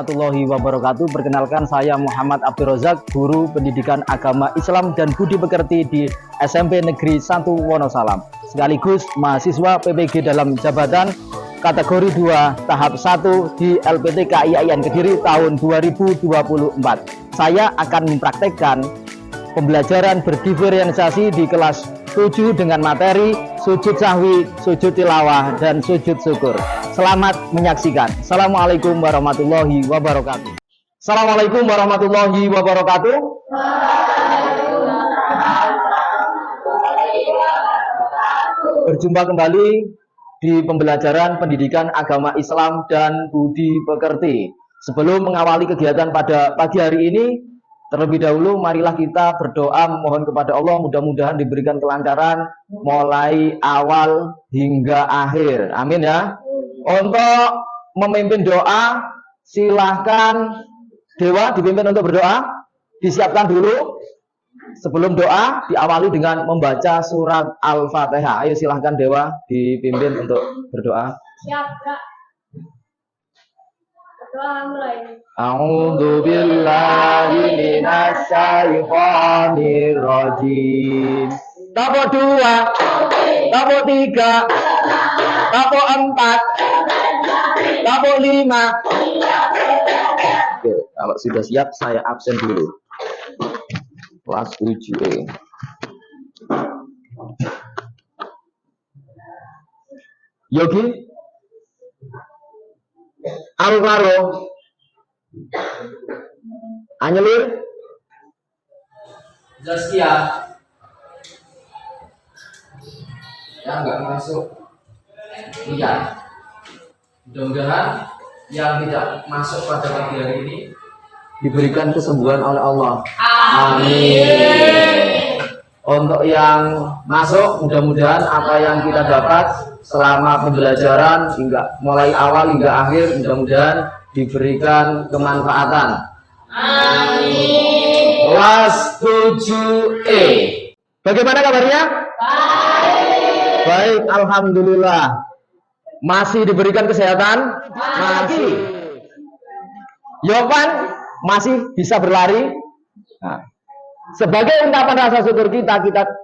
warahmatullahi wabarakatuh. Perkenalkan, saya Muhammad Abdul Razak, guru pendidikan agama Islam dan budi pekerti di SMP Negeri 1 Wonosalam, sekaligus mahasiswa PPG dalam jabatan kategori 2 tahap 1 di LPTK IAIN Kediri tahun 2024. Saya akan mempraktekkan pembelajaran berdiferensiasi di kelas 7 dengan materi sujud sahwi, sujud tilawah, dan sujud syukur. Selamat menyaksikan. Assalamualaikum warahmatullahi wabarakatuh. Assalamualaikum warahmatullahi wabarakatuh. Berjumpa kembali di pembelajaran pendidikan agama Islam dan budi pekerti. Sebelum mengawali kegiatan pada pagi hari ini, terlebih dahulu marilah kita berdoa mohon kepada Allah mudah-mudahan diberikan kelancaran mulai awal hingga akhir. Amin ya. Untuk memimpin doa, silahkan Dewa dipimpin untuk berdoa. Disiapkan dulu. Sebelum doa diawali dengan membaca surat Al-Fatihah. Ayo silahkan Dewa dipimpin untuk berdoa. Siap, Kak. Berdoa mulai. A'udzu billahi minasy syaithanir rajim. Tapo 2, tapo 3, tapo 4, tapo 5. Oke, kalau sudah siap saya absen dulu. Kelas 7E. Yogi Alvaro Anyelir Zaskia yang nggak masuk iya. Mudah-mudahan yang tidak masuk pada pagi hari ini diberikan kesembuhan oleh Allah. Amin. Untuk yang masuk, mudah-mudahan apa yang kita dapat selama pembelajaran hingga mulai awal hingga akhir, mudah-mudahan diberikan kemanfaatan. Amin. Kelas 7E. Bagaimana kabarnya? Baik, alhamdulillah. Masih diberikan kesehatan? Masih. Yopan masih bisa berlari? Nah, sebagai ungkapan rasa syukur kita,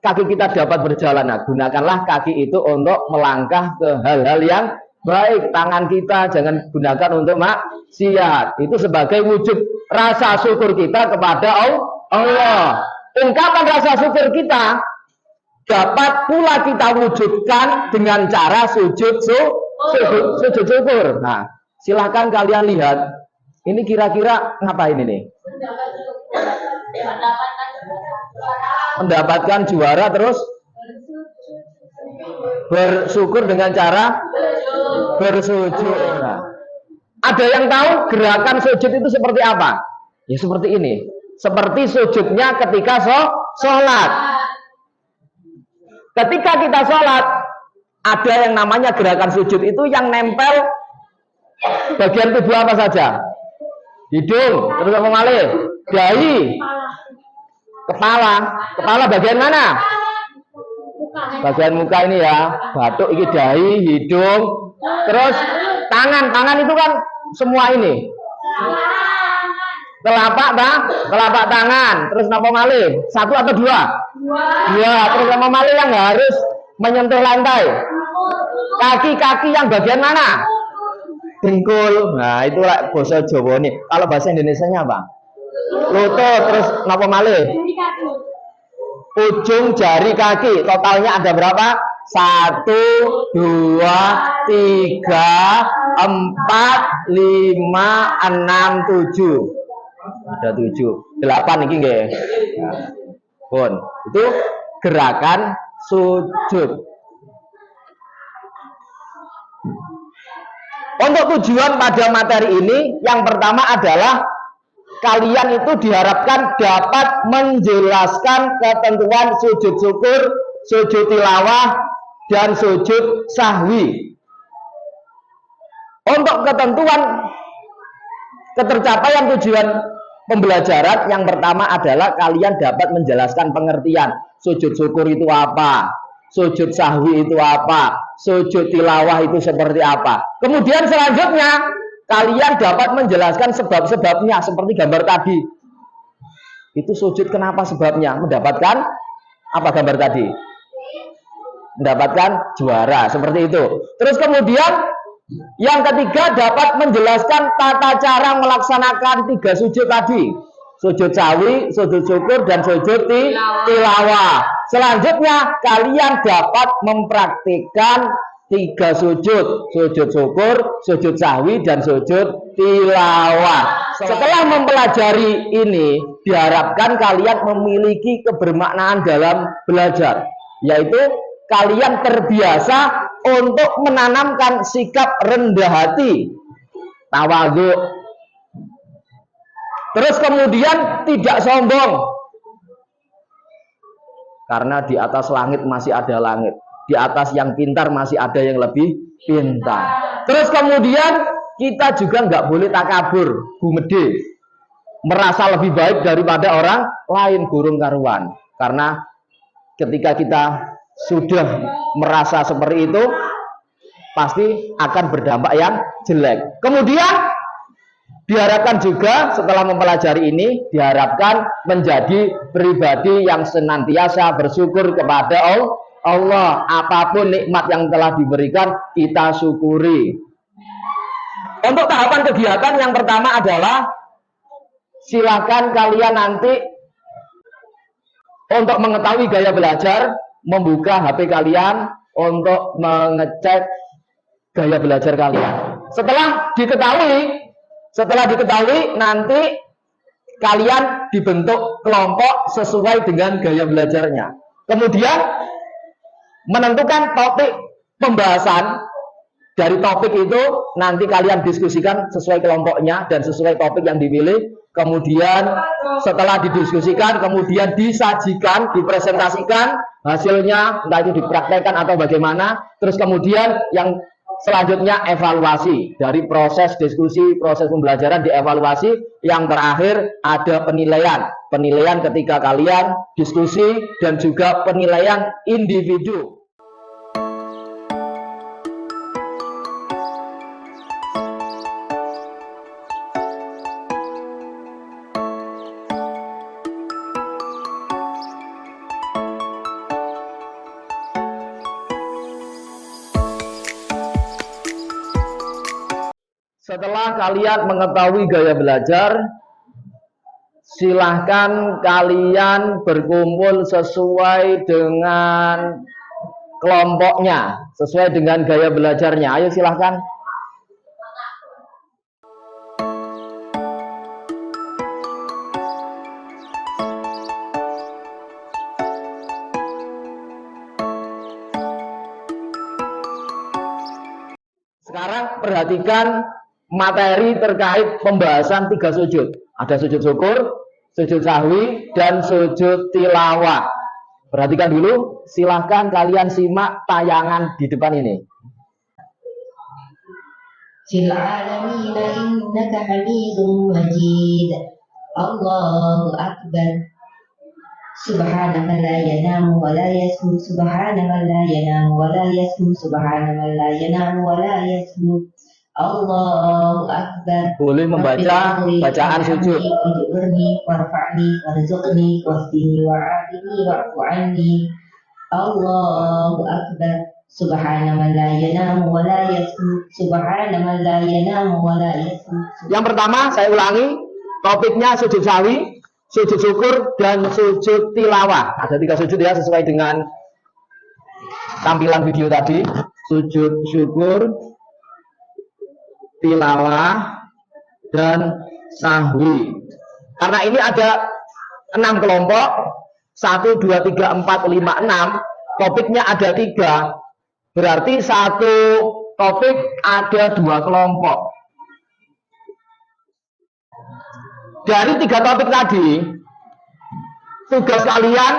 kaki kita dapat berjalan. Nah, gunakanlah kaki itu untuk melangkah ke hal-hal yang baik. Tangan kita jangan gunakan untuk maksiat. Itu sebagai wujud rasa syukur kita kepada Allah. Ungkapan rasa syukur kita dapat pula kita wujudkan dengan cara sujud syukur. Nah, silahkan kalian lihat. Ini kira-kira ngapain ini? Mendapatkan juara terus bersyukur dengan cara bersujud. Nah, ada yang tahu gerakan sujud itu seperti apa? Ya seperti ini. Seperti sujudnya ketika sholat. Ketika kita sholat, ada yang namanya gerakan sujud itu yang nempel bagian tubuh apa saja? Hidung, terus apa malih? Dahi, kepala bagian mana? Bagian muka ini ya, batuk ini dahi, hidung, terus tangan itu kan semua ini. Telapak tangan, terus apa malih? 1 atau 2? 2, terus apa malih yang harus menyentuh lantai? Kaki yang bagian mana? Dengkul. Nah, itulah bahasa Jawa nih. Kalau bahasa Indonesianya apa? Lutut, terus napa malih? Ujung jari kaki. Totalnya ada berapa? 1, 2, 3, 4, 5, 6, 7. Ada 7. 8 ini nggih. Pun. Itu gerakan sujud. Untuk tujuan pada materi ini, yang pertama adalah kalian itu diharapkan dapat menjelaskan ketentuan sujud syukur, sujud tilawah, dan sujud sahwi. Untuk ketentuan ketercapaian tujuan pembelajaran, yang pertama adalah kalian dapat menjelaskan pengertian sujud syukur itu apa, sujud sahwi itu apa, sujud tilawah itu seperti apa. Kemudian selanjutnya kalian dapat menjelaskan sebab-sebabnya seperti gambar tadi. Itu sujud kenapa sebabnya? Mendapatkan apa gambar tadi? Mendapatkan juara, seperti itu. Terus kemudian yang ketiga dapat menjelaskan tata cara melaksanakan 3 sujud tadi. Sujud sawi, sujud syukur, dan sujud tilawah. Selanjutnya kalian dapat mempraktikkan 3 sujud. Sujud syukur, sujud sawi, dan sujud tilawah. Setelah mempelajari ini, diharapkan kalian memiliki kebermaknaan dalam belajar, yaitu kalian terbiasa untuk menanamkan sikap rendah hati, tawadhu. Terus kemudian tidak sombong, karena di atas langit masih ada langit, di atas yang pintar masih ada yang lebih pintar. Terus kemudian kita juga nggak boleh takabur, gumede, merasa lebih baik daripada orang lain, gurung karuan. Karena ketika kita sudah merasa seperti itu, pasti akan berdampak yang jelek. Kemudian diharapkan juga setelah mempelajari ini, diharapkan menjadi pribadi yang senantiasa bersyukur kepada Allah. Apapun nikmat yang telah diberikan, kita syukuri. Untuk tahapan kegiatan yang pertama adalah silakan kalian nanti untuk mengetahui gaya belajar, membuka HP kalian untuk mengecek gaya belajar kalian. Setelah diketahui, nanti kalian dibentuk kelompok sesuai dengan gaya belajarnya. Kemudian menentukan topik pembahasan. Dari topik itu nanti kalian diskusikan sesuai kelompoknya dan sesuai topik yang dipilih. Kemudian setelah didiskusikan, kemudian disajikan, dipresentasikan hasilnya, entah itu dipraktekkan atau bagaimana. Terus kemudian yang selanjutnya evaluasi dari proses diskusi, proses pembelajaran, dievaluasi. Yang terakhir ada penilaian ketika kalian diskusi dan juga penilaian individu. Setelah kalian mengetahui gaya belajar, silahkan kalian berkumpul sesuai dengan kelompoknya, sesuai dengan gaya belajarnya. Ayo silahkan. Sekarang perhatikan materi terkait pembahasan 3 sujud. Ada sujud syukur, sujud sahwi, dan sujud tilawah. Perhatikan dulu, silahkan kalian simak tayangan di depan ini. Fil alamina innaka hamidum majid. Allahu akbar. Subhanaka la yanamu wa la yasmu. Subhanaka la yanamu wa la yasmu. Subhanaka la yanamu wa la yasmu. Allahu akbar. Boleh membaca bacaan sujud. Ujurni warfa'ni warzuqni wahdini wa'afini wa'fu anni. Allahu akbar. Subhana man la yanamu wa la yasmu. Subhana man la yanamu wa la yasmu. Yang pertama saya ulangi, topiknya sujud sawi, sujud syukur, dan sujud tilawah. Ada 3 sujud ya, sesuai dengan tampilan video tadi. Sujud syukur, tilawah, dan sahwi. Karena ini ada 6 kelompok, 1, 2, 3, 4, 5, 6. Topiknya ada 3. Berarti satu topik ada 2 kelompok. Dari 3 topik tadi, tugas kalian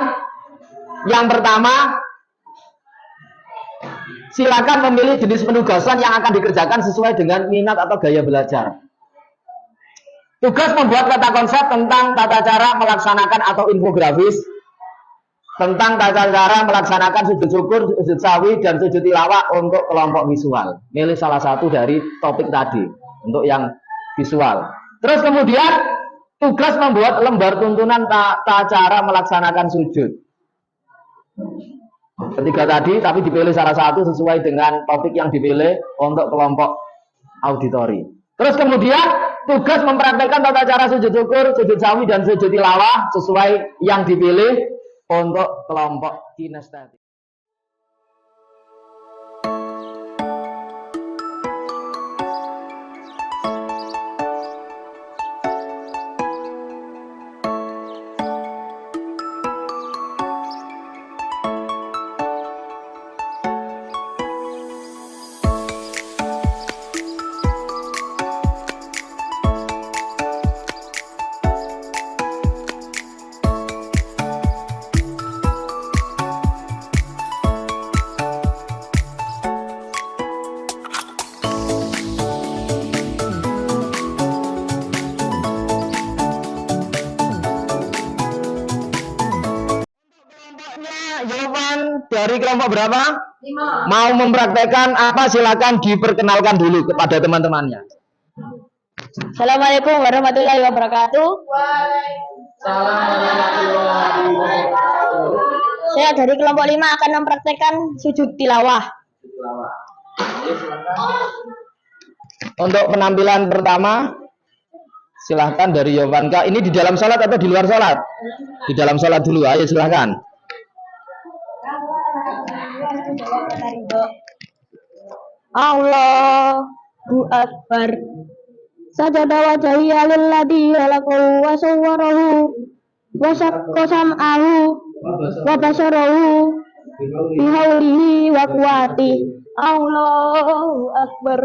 yang pertama, silakan memilih jenis penugasan yang akan dikerjakan sesuai dengan minat atau gaya belajar. Tugas membuat peta konsep tentang tata cara melaksanakan atau infografis, tentang tata cara melaksanakan sujud syukur, sujud sawi, dan sujud tilawah untuk kelompok visual. Milih salah satu dari topik tadi. untuk yang visual. Terus kemudian tugas membuat lembar tuntunan tata cara melaksanakan sujud. Ketiga tadi, tapi dipilih salah satu sesuai dengan topik yang dipilih untuk kelompok auditori. Terus kemudian tugas mempraktekkan tata cara sujud syukur, sujud sahwi, dan sujud tilawah sesuai yang dipilih untuk kelompok kinestetik. Jawaban dari kelompok berapa? 5. Mau mempraktekkan apa? Silakan diperkenalkan dulu kepada teman-temannya. Assalamualaikum warahmatullahi wabarakatuh. Saya dari kelompok 5 akan mempraktekkan sujud tilawah. Untuk penampilan pertama, silahkan dari Yovanka. Ini di dalam sholat atau di luar sholat? Di dalam sholat dulu, ayo silahkan. Allahu Akbar. Sajada wajhiya lilladzi khalaqahu wa sawwarahu wa shaqqa sam'ahu wa basarahu bihaulihi wa quwwati. Allahu Akbar.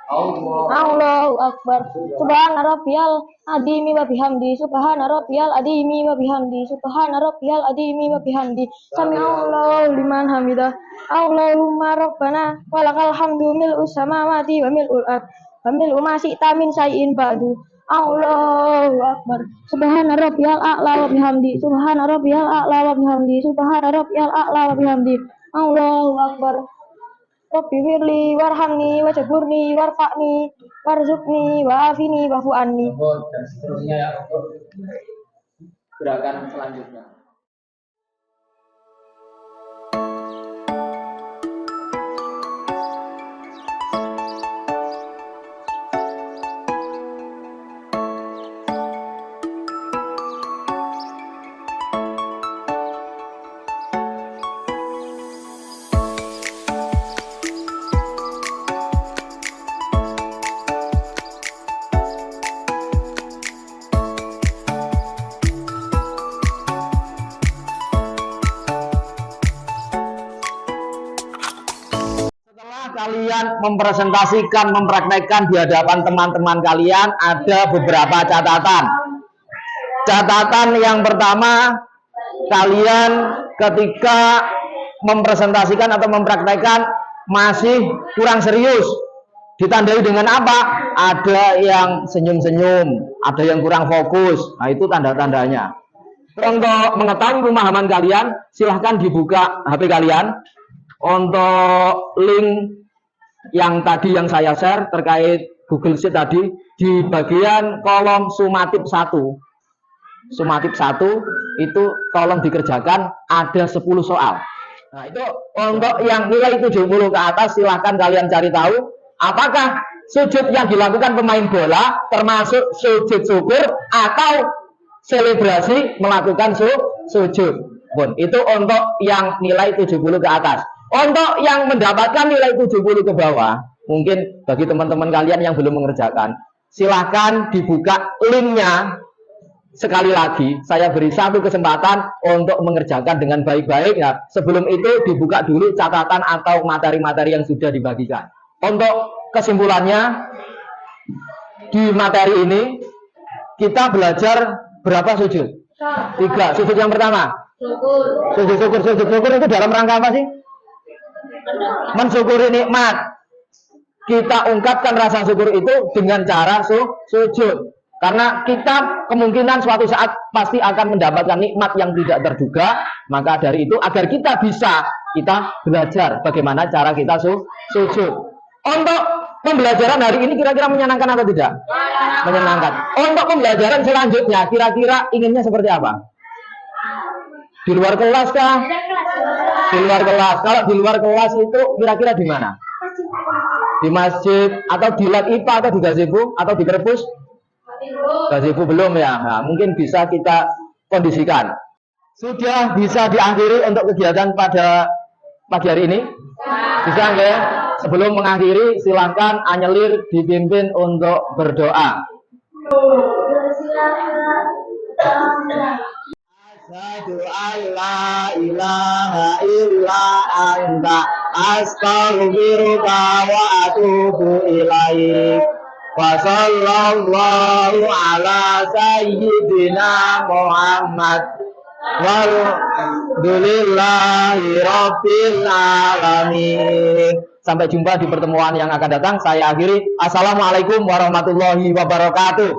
Allahu Akbar. Subhana rabbiyal azimi wa bihamdi. Subhana rabbiyal azimi wa bihamdi. Subhana rabbiyal azimi wa bihamdi. Sami'allahu liman hamidah. Allahumma rabbana walakal hamdu mil'us samawati wa mil'ul ard wa mil'u ma syi'ta min syai'in ba'du. Allahu Akbar. Subhana rabbiyal a'la wa bihamdi. Subhana rabbiyal a'la wa bihamdi. Subhana rabbiyal a'la wa bihamdi. Allahu Akbar. Rabbi firli warhamni wajburni warfa'ni warzuqni wa'afini wa'fu anni. Dan seterusnya ya untuk gerakan selanjutnya. Kalian mempresentasikan, mempraktekkan di hadapan teman-teman kalian, ada beberapa catatan. Catatan yang pertama, kalian ketika mempresentasikan atau mempraktekkan masih kurang serius. Ditandai dengan apa? Ada yang senyum-senyum, ada yang kurang fokus. Nah, itu tanda-tandanya. Untuk mengetahui pemahaman kalian, silahkan dibuka HP kalian. Untuk link yang tadi yang saya share terkait Google Sheet tadi, di bagian kolom sumatif 1 itu tolong dikerjakan, ada 10 soal. Nah, itu untuk yang nilai 70 ke atas, silahkan kalian cari tahu apakah sujud yang dilakukan pemain bola termasuk sujud syukur atau selebrasi melakukan sujud. Bon, itu untuk yang nilai 70 ke atas. Untuk yang mendapatkan nilai 70 ke bawah, mungkin bagi teman-teman kalian yang belum mengerjakan, silahkan dibuka linknya. Sekali lagi, saya beri satu kesempatan untuk mengerjakan dengan baik-baik. Ya, sebelum itu dibuka dulu catatan atau materi-materi yang sudah dibagikan. Untuk kesimpulannya, di materi ini kita belajar berapa sujud? 3. Sujud yang pertama, sujud syukur. Sujud syukur itu dalam rangka apa sih? Mensyukuri nikmat. Kita ungkapkan rasa syukur itu dengan cara sujud. Karena kita kemungkinan suatu saat pasti akan mendapatkan nikmat yang tidak terduga. Maka dari itu, agar kita bisa, kita belajar bagaimana cara kita sujud. Untuk Pembelajaran hari ini kira-kira menyenangkan atau tidak? Menyenangkan. Untuk pembelajaran selanjutnya, kira-kira inginnya seperti apa? Di luar kelas kah? Di luar kelas. Kalau di luar kelas itu kira-kira di mana? Di masjid atau di lab IPA atau di gazebo atau di perpus? Gazebo belum ya. Nah, mungkin bisa kita kondisikan. Sudah bisa diakhiri untuk kegiatan pada pagi hari ini? Bisa nggak? Sebelum mengakhiri, silakan Anyelir dipimpin untuk berdoa. Asyhadu an la ilaha illa anta astaghfiruka wa atubu ilaik. Wa sallallahu ala sayyidina Muhammad walhamdulillahi rabbil alamin. Sampai jumpa di pertemuan yang akan datang. Saya akhiri. Assalamualaikum warahmatullahi wabarakatuh.